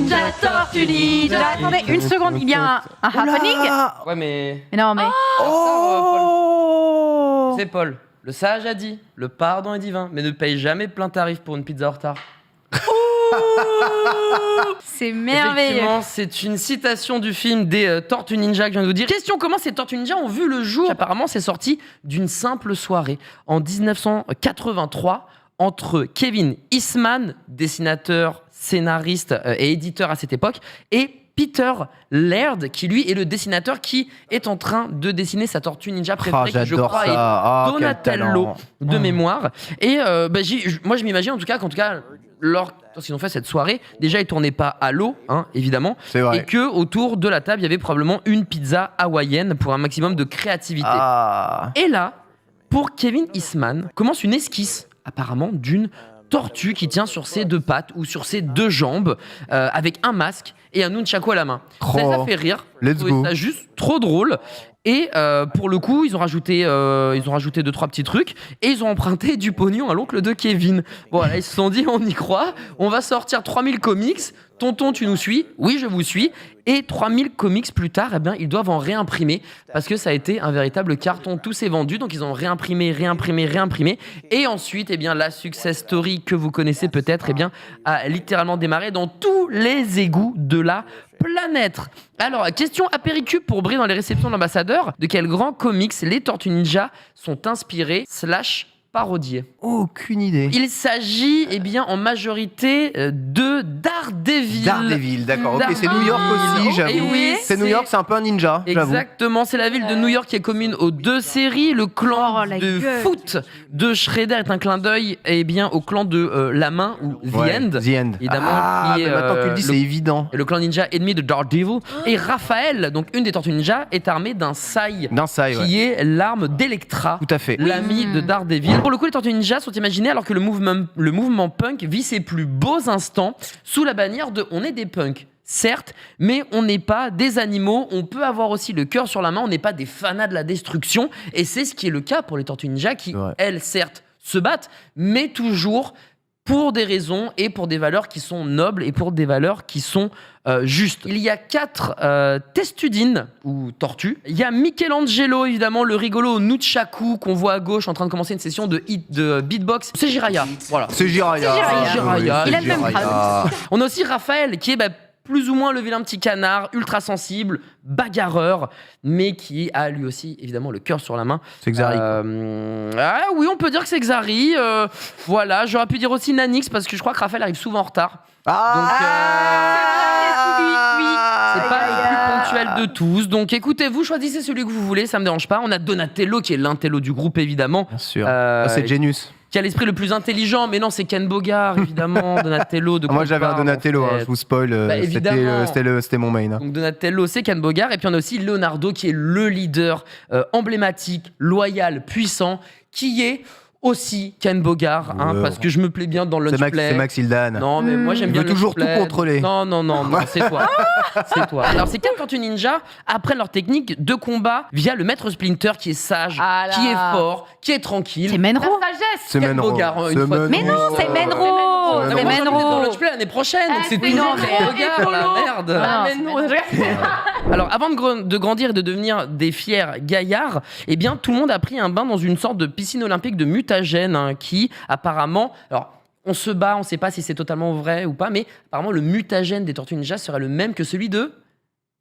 ninja, tortue ninja. Attendez, une seconde, il y a un happening. Ouais, mais... Non, mais... C'est Paul. Le sage a dit, le pardon est divin, mais ne paye jamais plein tarif pour une pizza en retard. C'est merveilleux. Effectivement, c'est une citation du film des Tortues Ninja que je viens de vous dire. Question, comment ces Tortues Ninja ont vu le jour? Apparemment, c'est sorti d'une simple soirée en 1983 entre Kevin Eastman, dessinateur, scénariste et éditeur à cette époque, et Peter Laird, qui lui est le dessinateur qui est en train de dessiner sa tortue ninja préférée, qui je crois est Donatello de mémoire. Et moi je m'imagine en tout cas lorsqu'ils ont fait cette soirée, déjà ils tournaient pas à l'eau, hein, évidemment, et que autour de la table il y avait probablement une pizza hawaïenne pour un maximum de créativité. Et là, pour Kevin Eastman, commence une esquisse apparemment d'une tortue qui tient sur ses deux pattes ou sur ses deux jambes avec un masque et un nunchaku à la main. Ça fait rire. Let's go. Ça juste trop drôle. Et pour le coup, ils ont rajouté 2-3 petits trucs et ils ont emprunté du pognon à l'oncle de Kevin. Bon, voilà, ils se sont dit, on y croit, on va sortir 3000 comics. Tonton, tu nous suis? Oui, je vous suis. Et 3000 comics plus tard, eh bien, ils doivent en réimprimer parce que ça a été un véritable carton. Tout s'est vendu, donc ils ont réimprimé. Et ensuite, eh bien, la success story que vous connaissez peut-être, eh bien, a littéralement démarré dans tous les égouts de la planète. Alors, question apéricube pour briller dans les réceptions de l'ambassadeur. De quel grand comics les Tortues Ninja sont inspirés / parodiés? Aucune idée. Il s'agit, eh bien, en majorité de Daredevil. Daredevil, d'accord. Ok, c'est New York aussi, j'avoue. Oui, c'est New York, c'est un peu un ninja, j'avoue. Exactement, c'est la ville de New York qui est commune aux deux séries. Le clan de foot de Shredder est un clin d'œil, eh bien, au clan de La Main ou The End. The End. Évidemment, qui est, maintenant que tu le dis, c'est évident. Le clan ninja ennemi de Daredevil. Et Raphaël, donc une des Tortues Ninja, est armée d'un sai. Qui est l'arme d'Electra. Tout à fait. L'ami de Daredevil. Pour le coup, les Tortues Ninja sont imaginées alors que le mouvement punk vit ses plus beaux instants sous la bannière de « on est des punks ». Certes, mais on n'est pas des animaux, on peut avoir aussi le cœur sur la main, on n'est pas des fanas de la destruction, et c'est ce qui est le cas pour les Tortues Ninja qui, elles, certes, se battent, mais toujours pour des raisons et pour des valeurs qui sont nobles et pour des valeurs qui sont justes. Il y a 4 testudines, ou tortues. Il y a Michelangelo, évidemment, le rigolo nunchaku qu'on voit à gauche en train de commencer une session de beatbox. C'est Jiraiya, voilà. C'est Jiraiya. Il a le même crâne. On a aussi Raphaël, qui est plus ou moins le vilain petit canard, ultra sensible, bagarreur, mais qui a lui aussi, évidemment, le cœur sur la main. C'est Xari. Oui, on peut dire que c'est Xari. Voilà, j'aurais pu dire aussi Nanix, parce que je crois que Raphaël arrive souvent en retard. C'est pas le plus ponctuel de tous. Donc écoutez-vous, choisissez celui que vous voulez, ça me dérange pas. On a Donatello, qui est l'intello du groupe, évidemment. Bien sûr. C'est Genius. Qui a l'esprit le plus intelligent, mais non, c'est Ken Bogard, évidemment. Donatello. Moi, j'avais un Donatello, je vous spoil. C'était mon main. Donc Donatello, c'est Ken Bogard. Et puis on a aussi Leonardo, qui est le leader emblématique, loyal, puissant, qui est aussi Ken Bogard, parce que je me plais bien dans le C'est Max Hildan. Non, mais moi j'aime bien le toujours tout contrôler. Non, c'est toi. C'est toi. Alors, ces 4 Tortues Ninja apprennent leur technique de combat via le maître Splinter qui est sage, qui est fort, qui est tranquille. C'est Menro. C'est Ken Bogard, une fois. Mais non, c'est Menro. C'est Menro. Dans le play l'année prochaine, donc c'est toujours Ken Bogard, la merde. Alors, avant de grandir et de devenir des fiers gaillards, eh bien, tout le monde a pris un bain dans une sorte de piscine olympique de mutagène qui, apparemment... Alors, on se bat, on ne sait pas si c'est totalement vrai ou pas, mais apparemment, le mutagène des Tortues Ninja serait le même que celui de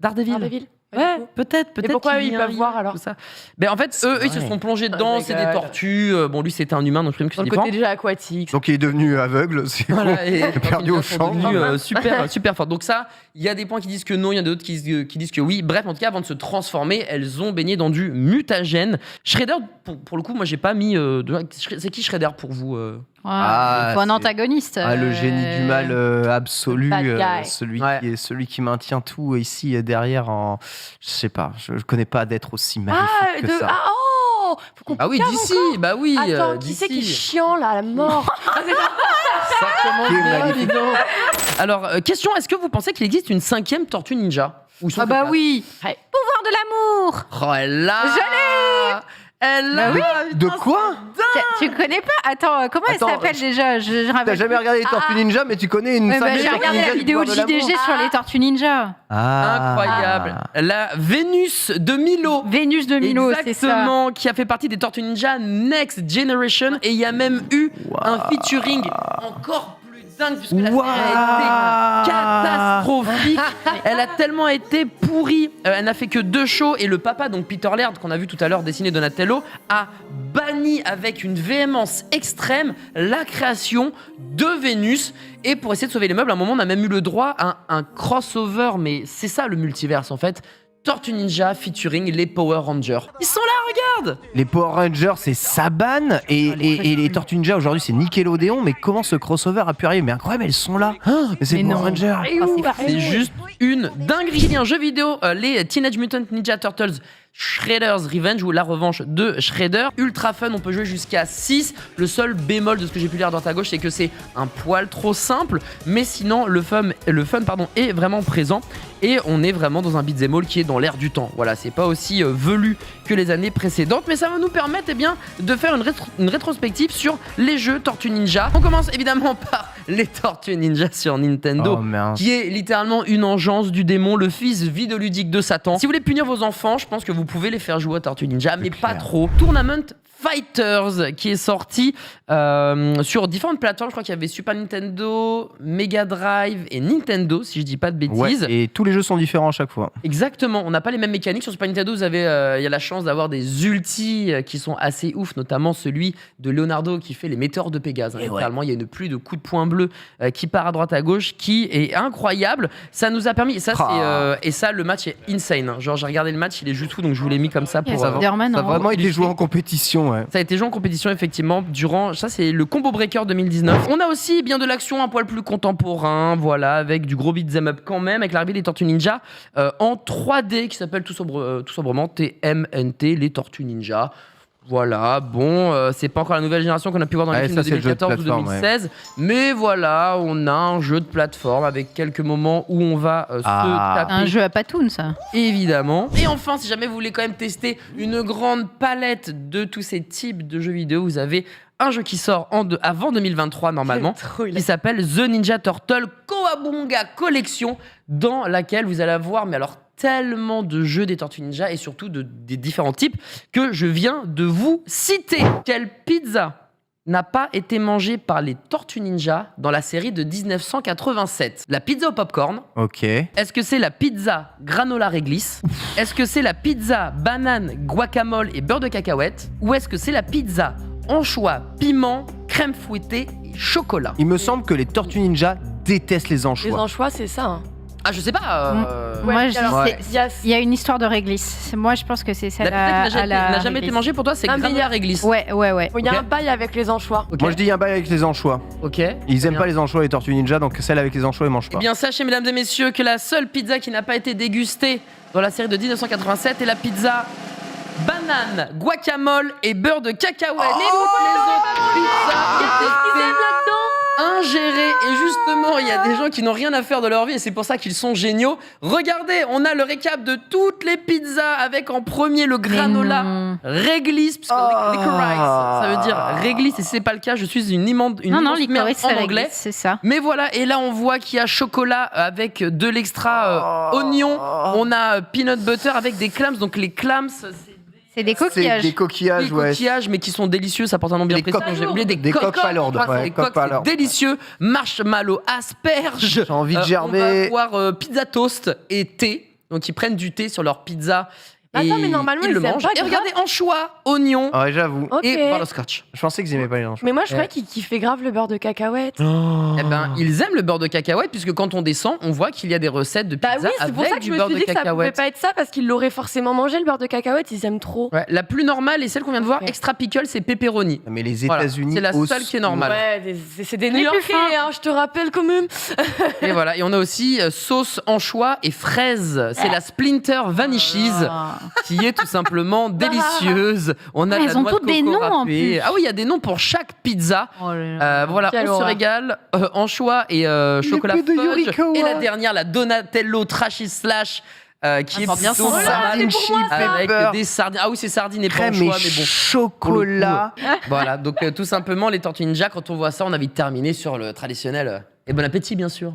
Daredevil. Ouais, peut-être. Et pourquoi ils peuvent voir alors ça. En fait, eux, ils se sont plongés dedans, c'est des tortues. Bon, lui, c'était un humain, donc je présume que c'est différent. Le côté déjà aquatique. Donc il est devenu aveugle, il est perdu au champ. Super fort. Donc ça, il y a des points qui disent que non, il y en a d'autres qui disent que oui. Bref, en tout cas, avant de se transformer, elles ont baigné dans du mutagène. Shredder, pour le coup, moi, j'ai pas mis... C'est qui Shredder pour vous il faut un antagoniste. Le génie du mal absolu, celui qui maintient tout ici derrière en... Je sais pas, je connais pas d'être aussi maléfique que ça. Oui, d'ici, oui. Attends, qui c'est qui est chiant là, à la mort? Ça commence. Alors, question, est-ce que vous pensez qu'il existe une 5e Tortue Ninja? Oui. Pouvoir de l'amour. Oh là. Elle Bah oui. De quoi? Tu connais pas? Attends, comment elle s'appelle déjà? Je T'as rappelle. jamais regardé les Tortues Ninja, mais tu connais une Ouais, saga j'ai Tortues regardé Ninja la du vidéo de pouvoir de JDG l'amour. sur les Tortues Ninja. Incroyable. La Vénus de Milo. Vénus de Milo, c'est ça. Exactement, qui a fait partie des Tortues Ninja Next Generation. Et il y a même eu un featuring encore plus dingue, puisque la série a été catastrophique. Elle a tellement été pourrie. Elle n'a fait que 2 shows. Et le papa, donc Peter Laird, qu'on a vu tout à l'heure dessiner Donatello, a banni avec une véhémence extrême la création de Vénus. Et pour essayer de sauver les meubles, à un moment, on a même eu le droit à un crossover. Mais c'est ça le multiverse, en fait. Tortue Ninja featuring les Power Rangers. Ils sont là, regarde! Les Power Rangers, c'est Saban et les Tortues Ninja aujourd'hui, c'est Nickelodeon. Mais comment ce crossover a pu arriver? Mais incroyable, elles sont là. Mais c'est les Mais Power non. Rangers. C'est juste une dinguerie. Il y a un jeu vidéo, les Teenage Mutant Ninja Turtles Shredder's Revenge, ou la revanche de Shredder. Ultra fun, on peut jouer jusqu'à 6. Le seul bémol de ce que j'ai pu lire à droite à gauche, c'est que c'est un poil trop simple. Mais sinon, le fun est vraiment présent. Et on est vraiment dans un beat'em all qui est dans l'air du temps. Voilà, c'est pas aussi velu que les années précédentes, mais ça va nous permettre de faire une rétrospective sur les jeux Tortue Ninja. On commence évidemment par les Tortues Ninja sur Nintendo, qui est littéralement une engeance du démon, le fils vidéoludique de Satan. Si vous voulez punir vos enfants, je pense que vous pouvez les faire jouer à Tortue Ninja, mais pas trop. Tournament Fighters, qui est sorti sur différentes plateformes. Je crois qu'il y avait Super Nintendo, Mega Drive et Nintendo, si je dis pas de bêtises. Ouais, et tous les jeux sont différents à chaque fois. Exactement, on n'a pas les mêmes mécaniques. Sur Super Nintendo, il y a la chance d'avoir des ultis qui sont assez ouf, notamment celui de Leonardo qui fait les météores de Pégase. Littéralement, il y a une pluie de coups de poing bleu qui part à droite à gauche, qui est incroyable. Ça nous a permis, et ça, le match est insane. Genre, j'ai regardé le match, il est juste fou, donc je vous l'ai mis comme ça pour. Ça a vraiment été joué en compétition. Ouais. Ça a été joué en compétition, effectivement, ça c'est le Combo Breaker 2019. On a aussi bien de l'action un poil plus contemporain, voilà, avec du gros beat'em up quand même, avec l'arrivée des Tortues Ninja en 3D qui s'appelle tout sobrement TMNT, les Tortues Ninja. Voilà, bon, c'est pas encore la nouvelle génération qu'on a pu voir dans les films de 2014 ou 2016, mais voilà, on a un jeu de plateforme avec quelques moments où on va se taper. Un jeu à Patoon, ça. Évidemment. Et enfin, si jamais vous voulez quand même tester une grande palette de tous ces types de jeux vidéo, vous avez un jeu qui sort avant 2023 normalement, qui s'appelle The Ninja Turtle Kawabunga Collection, dans laquelle vous allez avoir, mais alors tellement de jeux des Tortues Ninja et surtout des différents types que je viens de vous citer. Quelle pizza n'a pas été mangée par les Tortues Ninja dans la série de 1987? La pizza au popcorn. Ok. Est-ce que c'est la pizza granola réglisse? Est-ce que c'est la pizza banane, guacamole et beurre de cacahuète? Ou est-ce que c'est la pizza anchois, piment, crème fouettée et chocolat? Il me semble que les Tortues Ninja détestent les anchois. Les anchois, c'est ça. Hein. Ah, je sais pas. Moi, Ouais. il y a une histoire de réglisse. Moi, je pense que c'est celle La pizza qui n'a jamais été mangée pour toi, c'est granola réglisse. Ouais. Il y a un bail avec les anchois. Ok. Moi je dis un bail avec les anchois. Ok. Ils aiment Bien. pas les anchois les Tortues Ninja, donc celle avec les anchois ils mangent pas. Eh bien, sachez, mesdames et messieurs, que la seule pizza qui n'a pas été dégustée dans la série de 1987 est la pizza banane, guacamole et beurre de cacahuète. Et toutes les autres pizzas étaient ingérées. Et justement, il y a des gens qui n'ont rien à faire de leur vie et c'est pour ça qu'ils sont géniaux. Regardez, on a le récap de toutes les pizzas avec en premier le granola réglisse, puisque licorice, ça veut dire réglisse. Et si c'est pas le cas, je suis une immense merde licorice, en c'est anglais. réglisse, c'est ça. Mais voilà, et là on voit qu'il y a chocolat avec de l'extra oignon. On a peanut butter avec des clams. Donc les clams, C'est des coquillages. C'est des coquillages, des ouais. coquillages, mais qui sont délicieux. Ça porte un nom bien Des précis. coques. J'ai oublié des coques palourdes, je crois que ouais, c'est des coques coques, c'est palourdes. délicieux. Marshmallow, asperges. J'ai envie de gerber. On va avoir pizza toast et thé. Donc ils prennent du thé sur leur pizza. Attends, et mais normalement, ils le ils aiment mangent. pas Et grave. regardez, anchois, oignons Ouais, j'avoue. Ok. et butterscotch. Je pensais qu'ils aimaient pas les anchois. Mais moi, je croyais qu'ils kiffaient grave le beurre de cacahuète. Eh ben, ils aiment le beurre de cacahuète puisque quand on descend, on voit qu'il y a des recettes de pizza Bah oui, c'est pour ça avec que du je me beurre suis de dit que ça pouvait cacahuète. pas être ça parce qu'ils l'auraient forcément mangé, le beurre de cacahuète, ils aiment trop. Ouais, la plus normale et celle qu'on vient de voir, Ok. extra pickle, c'est pepperoni. Mais les Voilà, États-Unis. c'est la au seule qui est normale. Ouais, c'est des Les New-Yorkais, plus fins. hein, je te rappelle quand même. Et voilà, et on a aussi sauce anchois et fraises. C'est la Splinter Vanishes qui est tout simplement délicieuse. On a Ah, de elles la ont noix de toutes des coco noms, en râpée. plus. Ah oui, il y a des noms pour chaque pizza. Oh là là. Voilà, Quelle on se horreur. régale. Anchois et chocolat peu de fudge. Yurikawa. Et la dernière, la Donatello Trashy Slash qui est bien plutôt son sardines chips avec beurre. des sardines. Ah oui, c'est sardines et pas Crème anchois, et mais bon. chocolat. Voilà, donc tout simplement, les Tortues Ninja, quand on voit ça, on a envie de terminer sur le traditionnel. Et bon appétit, bien sûr.